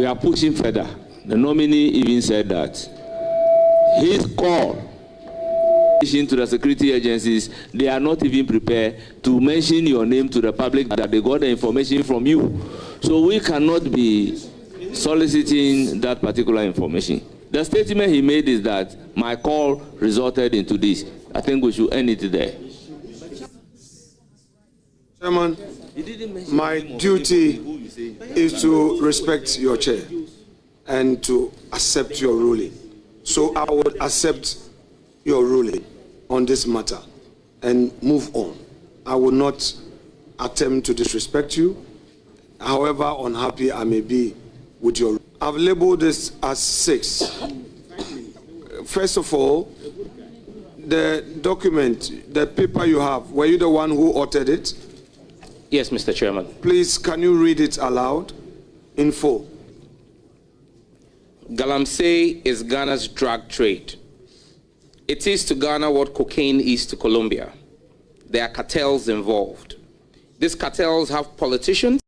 we are pushing further. The nominee even said that his call to the security agencies, they are not even prepared to mention your name to the public that they got the information from you. So we cannot be soliciting that particular information. The statement he made is that my call resulted into this. I think we should end it there. Chairman, my duty is to respect your chair and to accept your ruling. So I would accept your ruling on this matter and move on. I will not attempt to disrespect you, however unhappy I may be with your. I've labeled this as 6. First of all, the document, the paper you have, were you the one who authored it? Yes, Mr. Chairman. Please, can you read it aloud in full? Galamsey is Ghana's drug trade. It is to Ghana what cocaine is to Colombia. There are cartels involved. These cartels have politicians,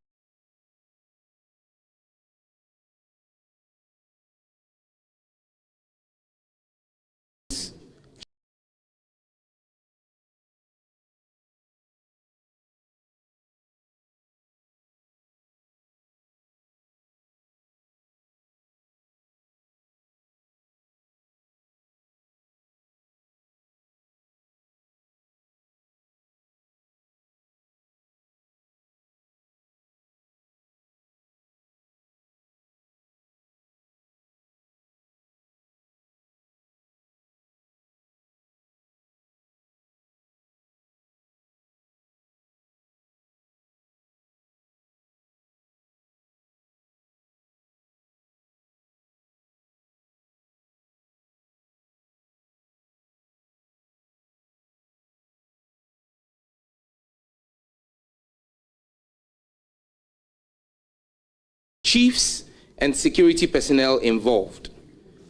chiefs and security personnel involved.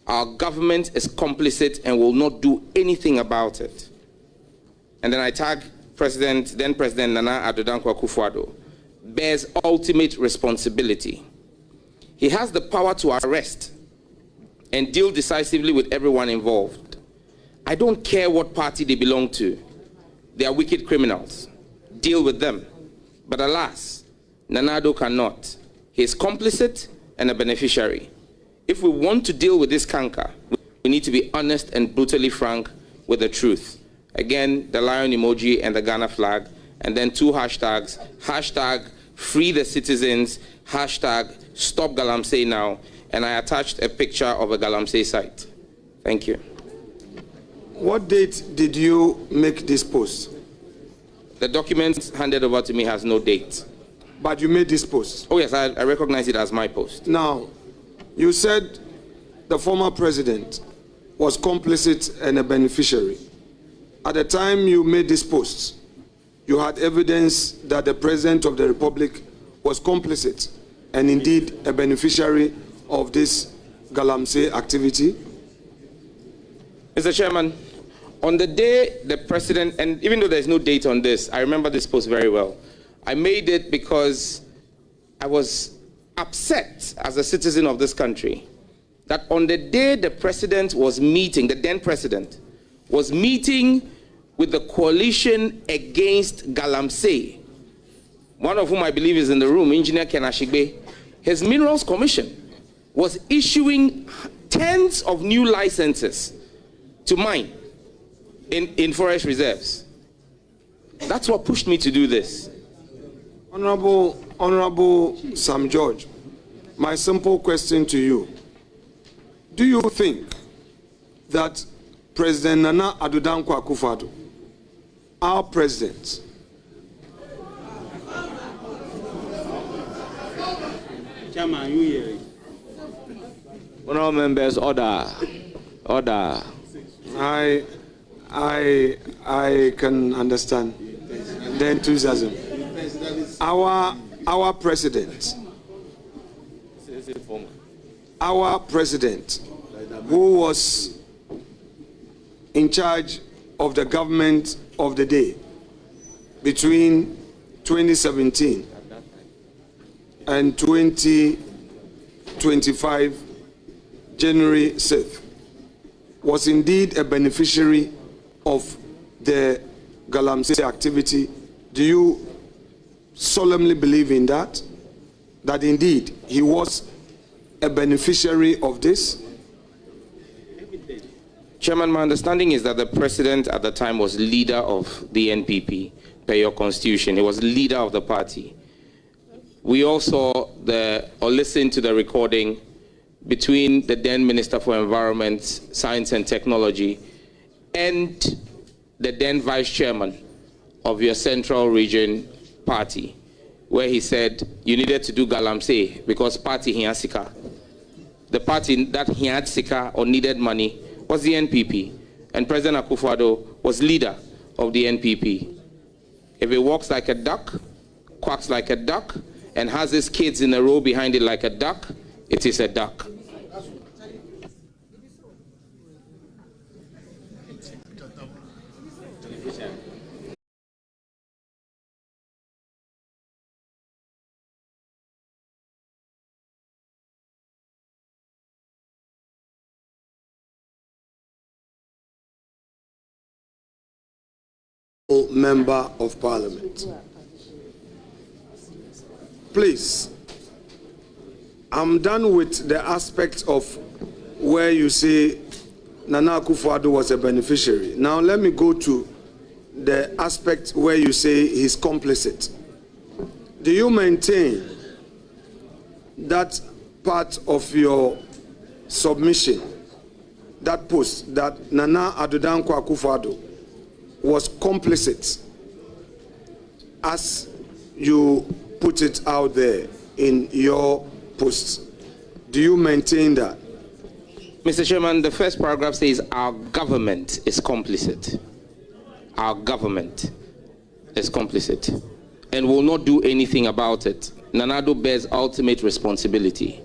Our government is complicit and will not do anything about it. And then I tag then President Nana Addo Dankwa Akufo-Addo bears ultimate responsibility. He has the power to arrest and deal decisively with everyone involved. I don't care what party they belong to. They are wicked criminals. Deal with them. But alas, Nana Addo cannot. He is complicit and a beneficiary. If we want to deal with this canker, we need to be honest and brutally frank with the truth. Again, the lion emoji and the Ghana flag, and then 2 hashtags. Hashtag free the citizens, hashtag stop Galamsey now, and I attached a picture of a Galamsey site. Thank you. What date did you make this post? The document handed over to me has no date. But you made this post? Oh yes, I recognize it as my post. Now, you said the former president was complicit and a beneficiary. At the time you made this post, you had evidence that the President of the Republic was complicit and indeed a beneficiary of this Galamsey activity? Mr. Chairman, on the day the President, and even though there's no date on this, I remember this post very well. I made it because I was upset as a citizen of this country that on the day the President was meeting, the then President, was meeting with the coalition against Galamsey, one of whom I believe is in the room, Engineer Ken Ashigbe, his Minerals Commission was issuing tens of new licenses to mine in forest reserves. That's what pushed me to do this. Honorable Sam George, my simple question to you. Do you think that President Nana Addo Dankwa Akufo-Addo, our president, Chairman, you hear? Honorable members, order. I can understand the enthusiasm. Our president, who was in charge of the government of the day between 2017 and 2019, 2025, January 6th, was indeed a beneficiary of the Galamsey activity. Do you solemnly believe in that? That indeed he was a beneficiary of this? Chairman, my understanding is that the president at the time was leader of the NPP, per your constitution. He was leader of the party. We all saw or listened to the recording between the then Minister for Environment, Science and Technology and the then Vice Chairman of your Central Region Party, where he said you needed to do Galamsey because party Hiasika. The party that he had sika or needed money was the NPP, and President Akufo-Addo was leader of the NPP. If it walks like a duck, quacks like a duck, and has his kids in a row behind it like a duck, it is a duck. Member of Parliament. Please, I'm done with the aspect of where you say Nana Akufo-Addo was a beneficiary. Now let me go to the aspect where you say he's complicit. Do you maintain that part of your submission, that post, that Nana Addo Dankwa Akufo-Addo was complicit, as you put it out there in your posts? Do you maintain that? Mr. Chairman, the first paragraph says our government is complicit. Our government is complicit and will not do anything about it. Nana Addo bears ultimate responsibility.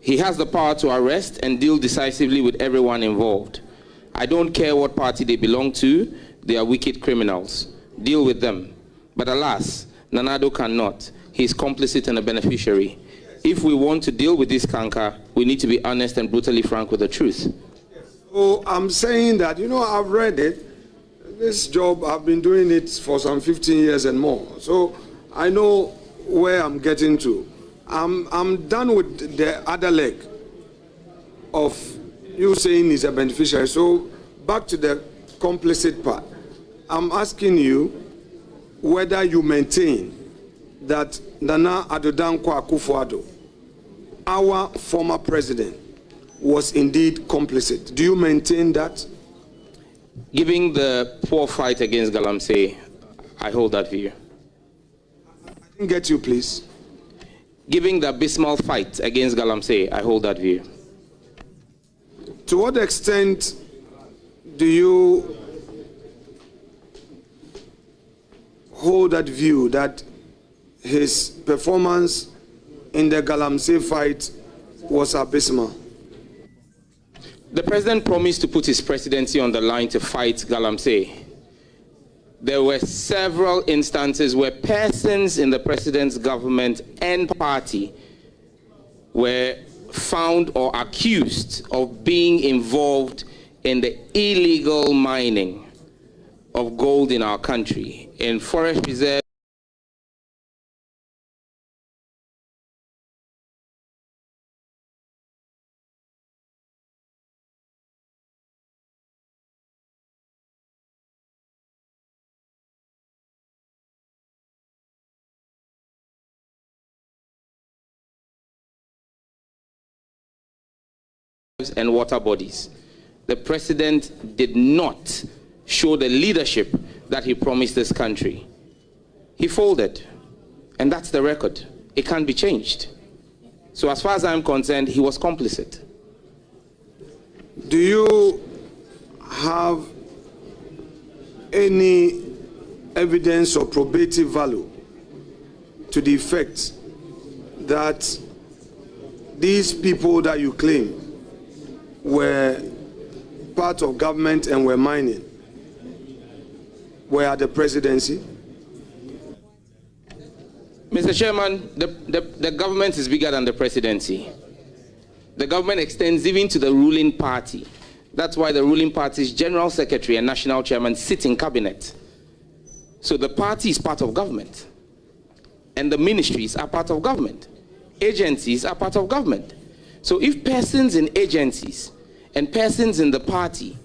He has the power to arrest and deal decisively with everyone involved. I don't care what party they belong to, they are wicked criminals. Deal with them. But alas, Nana Addo cannot. He is complicit and a beneficiary. If we want to deal with this canker, we need to be honest and brutally frank with the truth. So I'm saying that, you know, I've read it. This job, I've been doing it for some 15 years and more. So I know where I'm getting to. I'm done with the other leg of you saying he's a beneficiary. So back to the complicit part. I'm asking you whether you maintain that Nana Addo Dankwa Akufo-Addo, our former president, was indeed complicit. Do you maintain that? Given the poor fight against Galamsey, I hold that view. I didn't get you, please. Given the abysmal fight against Galamsey, I hold that view. To what extent do you hold that view that his performance in the Galamsey fight was abysmal? The president promised to put his presidency on the line to fight Galamsey. There were several instances where persons in the president's government and party were found or accused of being involved in the illegal mining of gold in our country, in forest reserves, and water bodies. The president did not show the leadership that he promised this country. He folded, and that's the record. It can't be changed. So as far as I'm concerned, he was complicit. Do you have any evidence or probative value to the effect that these people that you claim were part of government and were mining were at the presidency? Mr. Chairman, the government is bigger than the presidency. The government extends even to the ruling party. That's why the ruling party's general secretary and national chairman sit in cabinet. So the party is part of government. And the ministries are part of government. Agencies are part of government. So if persons in agencies and persons in the party,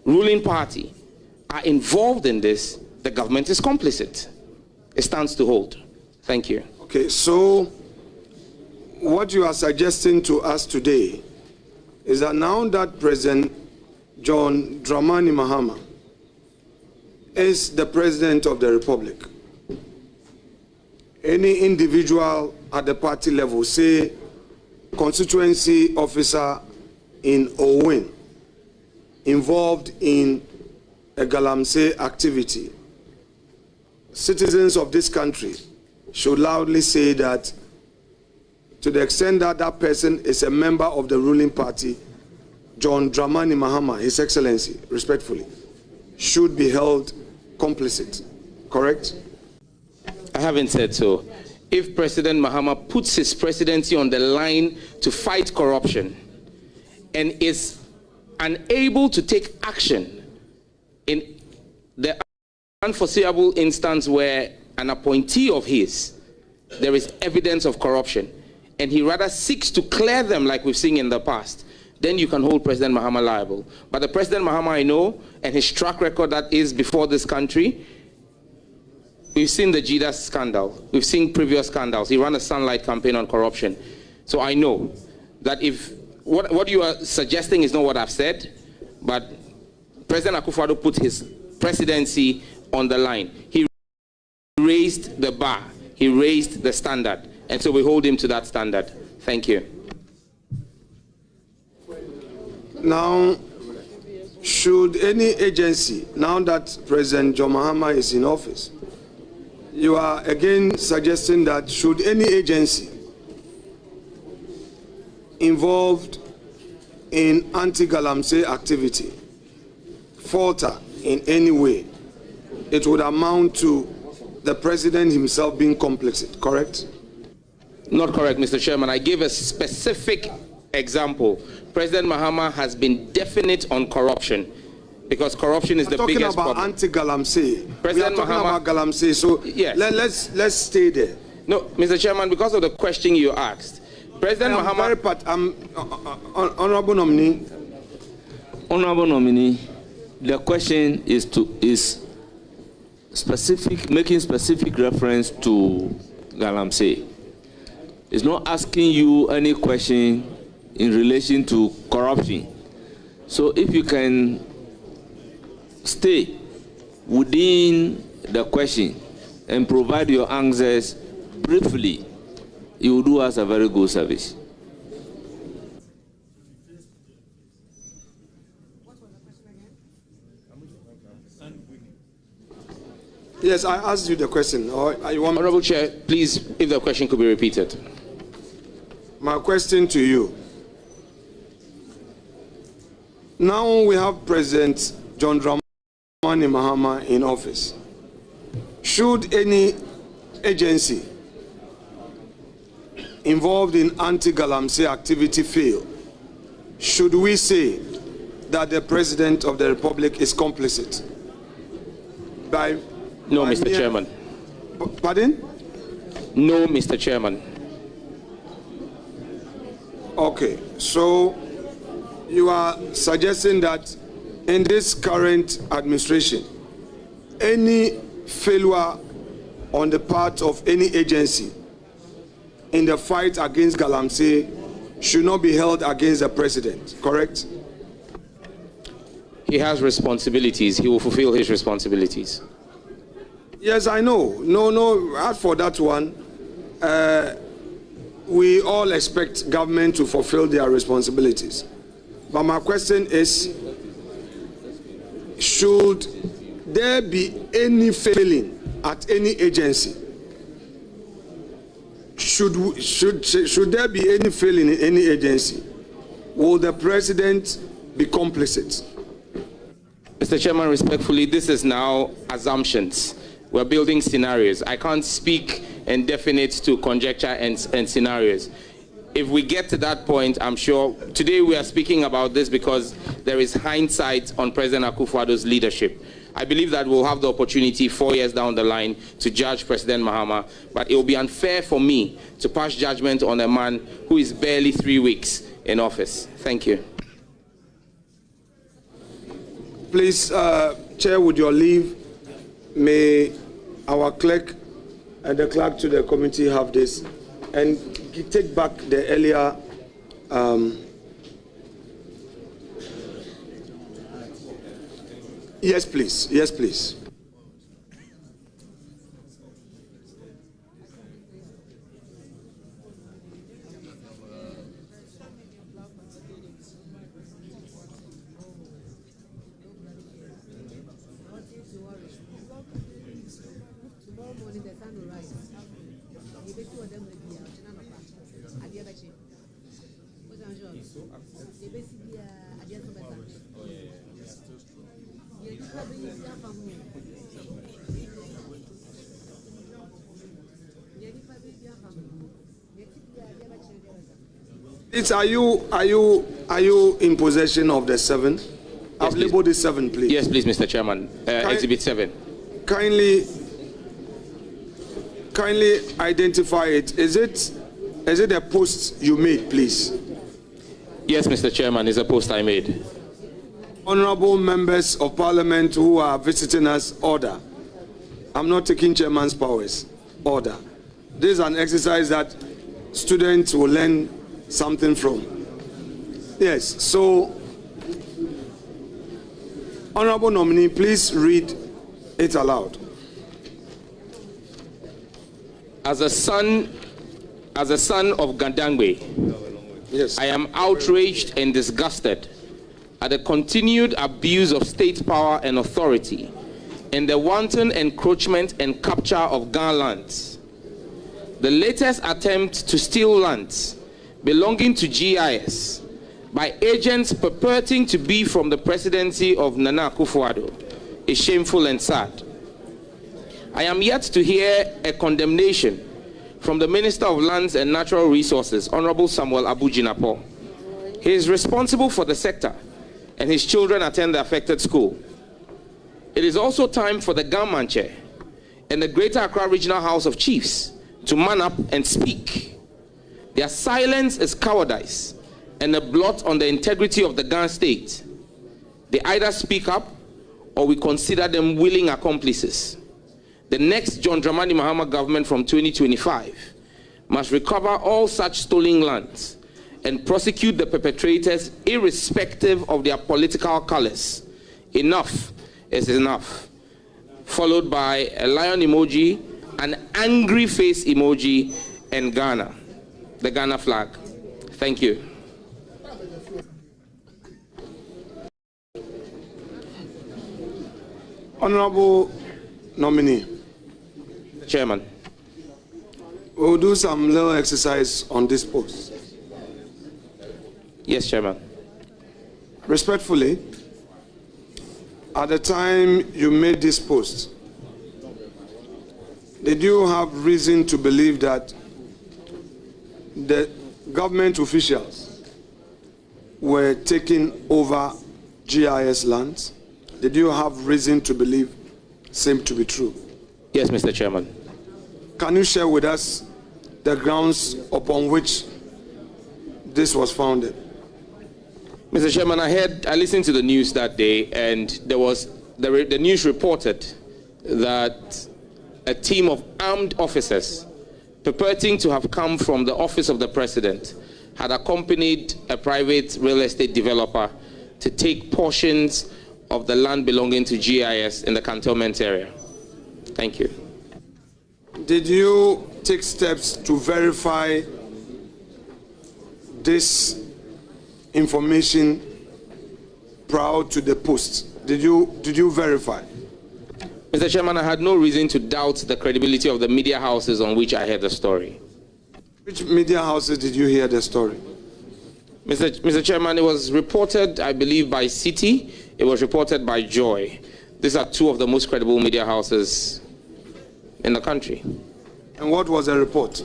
ruling party, are involved in this, the government is complicit. It stands to hold. Thank you. Okay, so what you are suggesting to us today is that now that President John Dramani Mahama is the President of the Republic, any individual at the party level, say constituency officer in Owen, involved in a Galamsey activity, citizens of this country should loudly say that to the extent that that person is a member of the ruling party, John Dramani Mahama, His Excellency, respectfully, should be held complicit. Correct? I haven't said so. If President Mahama puts his presidency on the line to fight corruption and is unable to take action in the unforeseeable instance where an appointee of his, there is evidence of corruption, and he rather seeks to clear them like we've seen in the past, then you can hold President Mahama liable. But the President Mahama I know, and his track record that is before this country, we've seen the JIDAS scandal. We've seen previous scandals. He ran a sunlight campaign on corruption. So I know that if what you are suggesting is not what I've said, but President Akufo-Addo put his presidency on the line. He raised the bar. He raised the standard. And so we hold him to that standard. Thank you. Now, should any agency, now that President John Mahama is in office, you are again suggesting that should any agency involved in anti-Galamsey activity falter in any way, it would amount to the president himself being complicit, correct? Not correct, Mr. Chairman. I gave a specific example. President Mahama has been definite on corruption because corruption is the biggest problem. We're talking about anti-Galamsey. President we are talking Mahama, about Galamsey, so yes. let's stay there. No, Mr. Chairman, because of the question you asked, President Mahama... Honorable nominee. Honorable nominee, the question is specific, making specific reference to Galamsey. It's not asking you any question in relation to corruption. So if you can stay within the question and provide your answers briefly, you will do us a very good service. Yes, I asked you the question. Honorable Chair, please, if the question could be repeated. My question to you. Now we have President John Dramani Mahama in office. Should any agency involved in anti-Galamsey activity fail, should we say that the President of the Republic is complicit? No, Mr. Chairman. Pardon? No, Mr. Chairman. Okay, so you are suggesting that in this current administration, any failure on the part of any agency in the fight against Galamsey should not be held against the president, correct? He has responsibilities. He will fulfill his responsibilities. Yes, I know. No, as for that one, we all expect government to fulfill their responsibilities. But my question is, should there be any failing at any agency? Should there be any failing in any agency? Will the president be complicit? Mr. Chairman, respectfully, this is now assumptions. We're building scenarios. I can't speak indefinite to conjecture and scenarios. If we get to that point, I'm sure today we are speaking about this because there is hindsight on President Akufo-Addo's leadership. I believe that we'll have the opportunity 4 years down the line to judge President Mahama, but it will be unfair for me to pass judgment on a man who is barely 3 weeks in office. Thank you. Please, Chair, with your leave, may our clerk and the clerk to the committee have this and take back the earlier yes, please. Yes, please. Are you in possession of the 7? Yes, I've labeled the 7, please. Yes, please, Mr. Chairman. Exhibit 7. Kindly identify it. Is it a post you made, please? Yes, Mr. Chairman, it's a post I made. Honorable members of Parliament who are visiting us, order. I'm not taking chairman's powers. Order. This is an exercise that students will learn something from. Yes, so, Honorable nominee, please read it aloud. As a son of Gandangwe, yes, I am outraged and disgusted at the continued abuse of state power and authority and the wanton encroachment and capture of Ghana lands. The latest attempt to steal lands belonging to GIS by agents purporting to be from the presidency of Nana Akufo-Addo is shameful and sad. I am yet to hear a condemnation from the Minister of Lands and Natural Resources, Honorable Samuel Abu Jinapor. He is responsible for the sector and his children attend the affected school. It is also time for the Gamman Chair and the Greater Accra Regional House of Chiefs to man up and speak. Their silence is cowardice and a blot on the integrity of the Ghana state. They either speak up or we consider them willing accomplices. The next John Dramani Mahama government from 2025 must recover all such stolen lands and prosecute the perpetrators irrespective of their political colors. Enough is enough. Followed by a lion emoji, an angry face emoji, and Ghana, the Ghana flag. Thank you. Honorable nominee. Chairman. We'll do some little exercise on this post. Yes, Chairman. Respectfully, at the time you made this post, did you have reason to believe that the government officials were taking over GIS lands? Did you have reason to believe same to be true? Yes, Mr. Chairman. Can you share with us the grounds upon which this was founded? Mr. Chairman, I listened to the news that day, and there was the news reported that a team of armed officers purporting to have come from the office of the president had accompanied a private real estate developer to take portions of the land belonging to GIS in the cantonment area. Thank you. Did you take steps to verify this information prior to the post? Did you verify? Mr. Chairman, I had no reason to doubt the credibility of the media houses on which I heard the story. Which media houses did you hear the story? Mr. Chairman, it was reported, I believe, by City. It was reported by Joy. These are two of the most credible media houses in the country. And what was the report?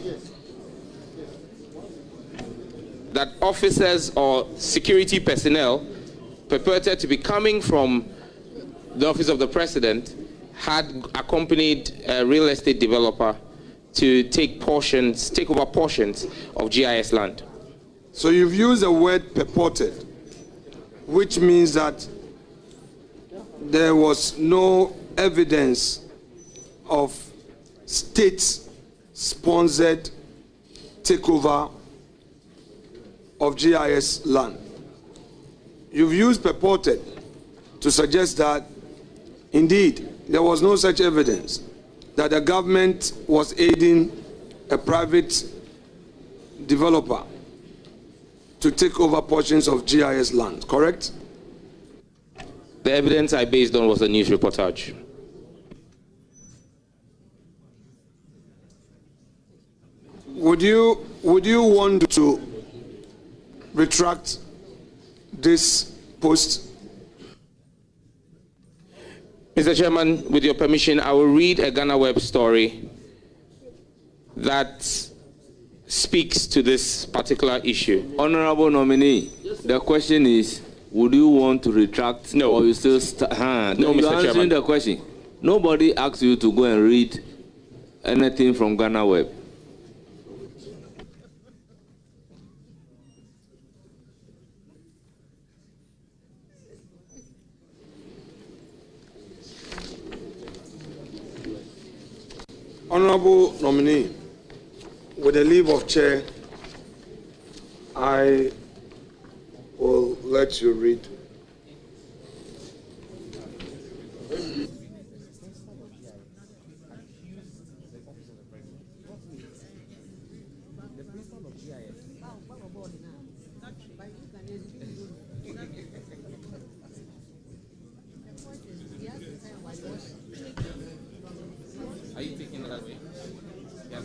That officers or security personnel purported to be coming from the office of the president had accompanied a real estate developer to take over portions of GIS land. So you've used the word purported, which means that there was no evidence of state-sponsored takeover of GIS land. You've used purported to suggest that, indeed, there was no such evidence that the government was aiding a private developer to take over portions of GIS land, correct? The evidence I based on was a news reportage. Would you want to retract this post? Mr. Chairman, with your permission, I will read a Ghana Web story that speaks to this particular issue. Honorable nominee, the question is, would you want to retract? No. Or you still No, You're Mr. answering Chairman. the question. Nobody asked you to go and read anything from Ghana Web. Honorable nominee, with the leave of chair, I will let you read. Are you taking that way? Yes,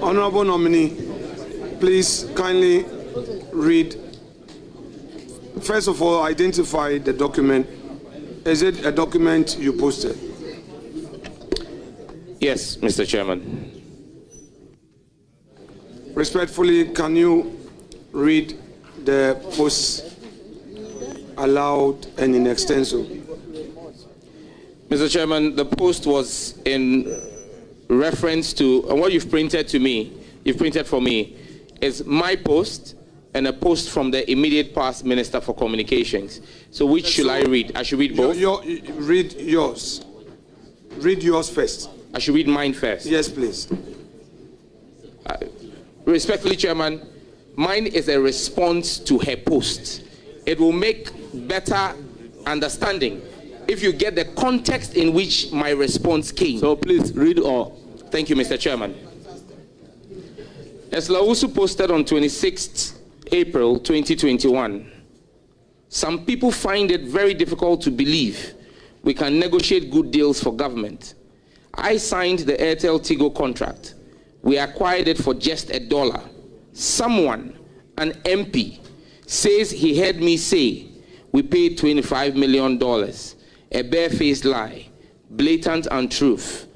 Honorable nominee, please kindly read. First of all, identify the document. Is it a document you posted? Yes, Mr. Chairman. Respectfully, can you read the post aloud and in extenso? Mr. Chairman, the post was in reference to, and what you've printed for me, is my post and a post from the immediate past Minister for Communications. So which should I read? I should read both? Read yours. Read yours first. I should read mine first. Yes, please. Respectfully, Chairman, mine is a response to her post. It will make better understanding if you get the context in which my response came. So please read all. Thank you, Mr. Chairman. As Lawusu posted on 26th April 2021, some people find it very difficult to believe we can negotiate good deals for government. I signed the Airtel Tigo contract. We acquired it for just $1. Someone, an MP, says he heard me say we paid $25 million. A barefaced lie, blatant untruth.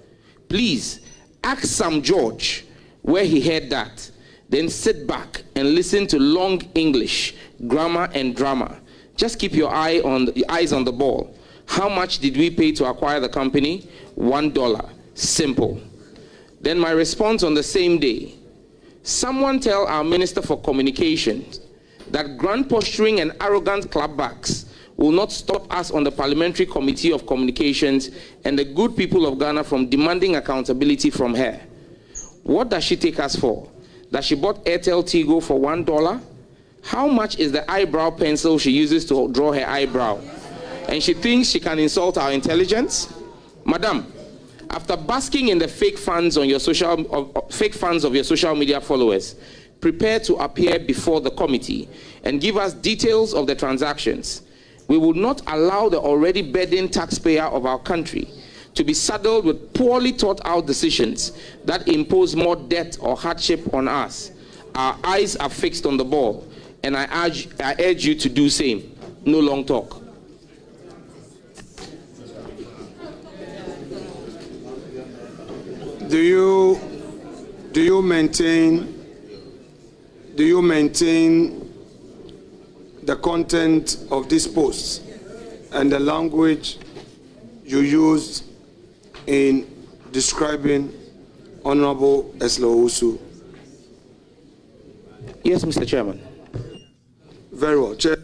Please ask Sam George where he heard that. Then sit back and listen to long English, grammar and drama. Just keep your eyes on the ball. How much did we pay to acquire the company? $1. Simple. Then my response on the same day. Someone tell our Minister for Communications that grand posturing and arrogant clapbacks will not stop us on the Parliamentary Committee of Communications and the good people of Ghana from demanding accountability from her. What does she take us for? That she bought Airtel Tigo for $1? How much is the eyebrow pencil she uses to draw her eyebrow? And she thinks she can insult our intelligence? Madam, After basking in the fake funds of your social media followers, prepare to appear before the committee and give us details of the transactions. We will not allow the already burdened taxpayer of our country to be saddled with poorly thought out decisions that impose more debt or hardship on us. Our eyes are fixed on the ball, and I urge you to do same. No long talk. Do you maintain the content of this post and the language you used in describing Honorable Eslo-Owusu? Yes, Mr. Chairman. Very well. Chair.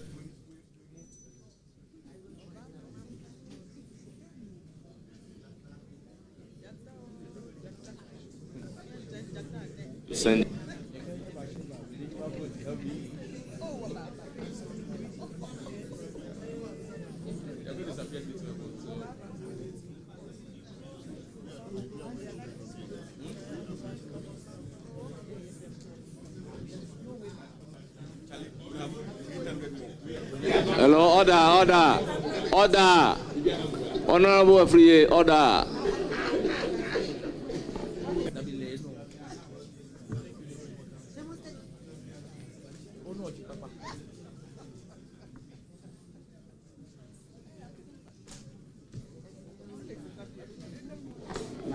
Send. Hello, order. Honorable Afriye, order.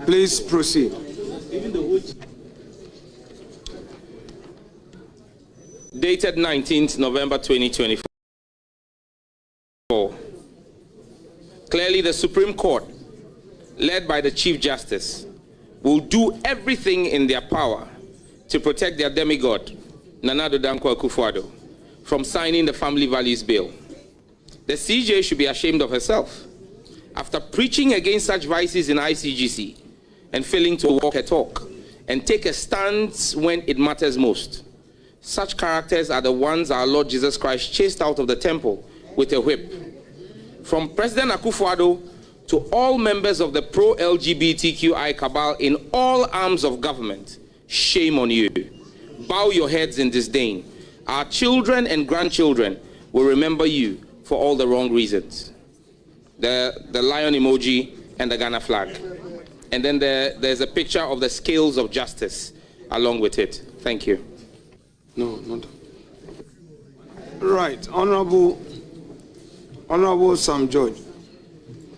Please proceed. Dated 19th November 2024. Clearly, the Supreme Court, led by the Chief Justice, will do everything in their power to protect their demigod, Nana Addo Dankwa Akufo-Addo, from signing the Family Values Bill. The CJ should be ashamed of herself. After preaching against such vices in ICGC and failing to walk her talk and take a stance when it matters most, such characters are the ones our Lord Jesus Christ chased out of the temple with a whip. From President Akufo-Addo to all members of the pro-LGBTQI cabal in all arms of government, shame on you. Bow your heads in disdain. Our children and grandchildren will remember you for all the wrong reasons. The lion emoji and the Ghana flag. And then there's a picture of the scales of justice along with it. Thank you. No, not. Right, Honorable Sam George.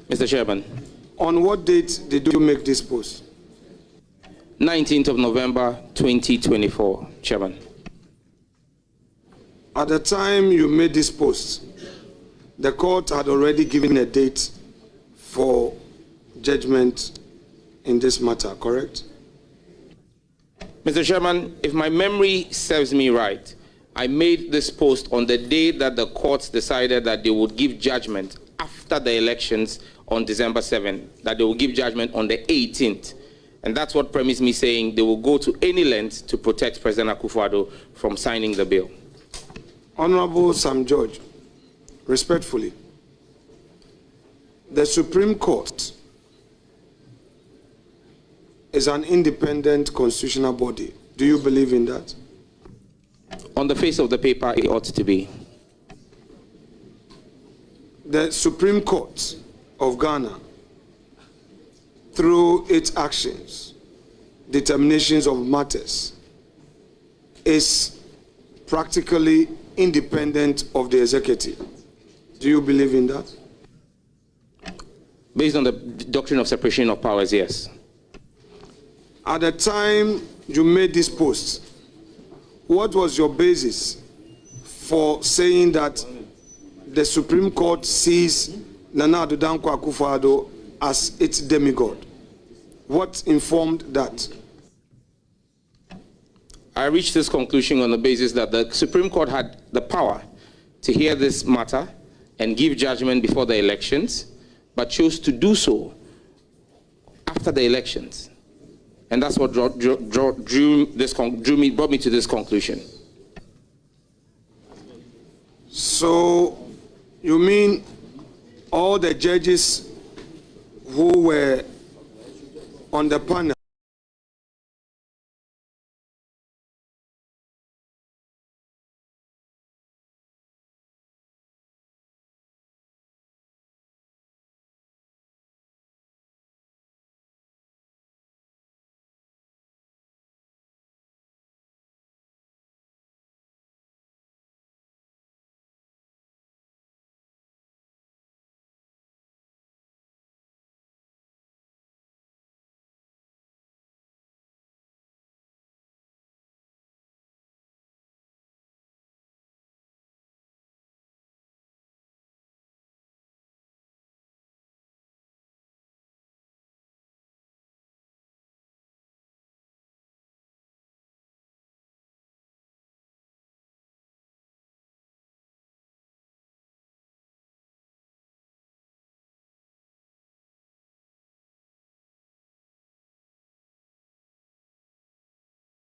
Mr. Chairman. On what date did you make this post? 19th of November, 2024, Chairman. At the time you made this post, the court had already given a date for judgment in this matter, correct? Mr. Chairman, if my memory serves me right, I made this post on the day that the courts decided that they would give judgment after the elections on December 7th, that they will give judgment on the 18th. And that's what premised me saying they will go to any length to protect President Akufo-Addo from signing the bill. Honorable Sam George, respectfully, the Supreme Court is an independent constitutional body. Do you believe in that? On the face of the paper, it ought to be. The Supreme Court of Ghana, through its actions, determinations of matters, is practically independent of the executive. Do you believe in that? Based on the doctrine of separation of powers, yes. At the time you made this post, what was your basis for saying that the Supreme Court sees Nana Addo Dankwa Akufo-Addo as its demigod? What informed that? I reached this conclusion on the basis that the Supreme Court had the power to hear this matter and give judgment before the elections, but chose to do so after the elections. And that's what brought me to this conclusion. So, you mean all the judges who were on the panel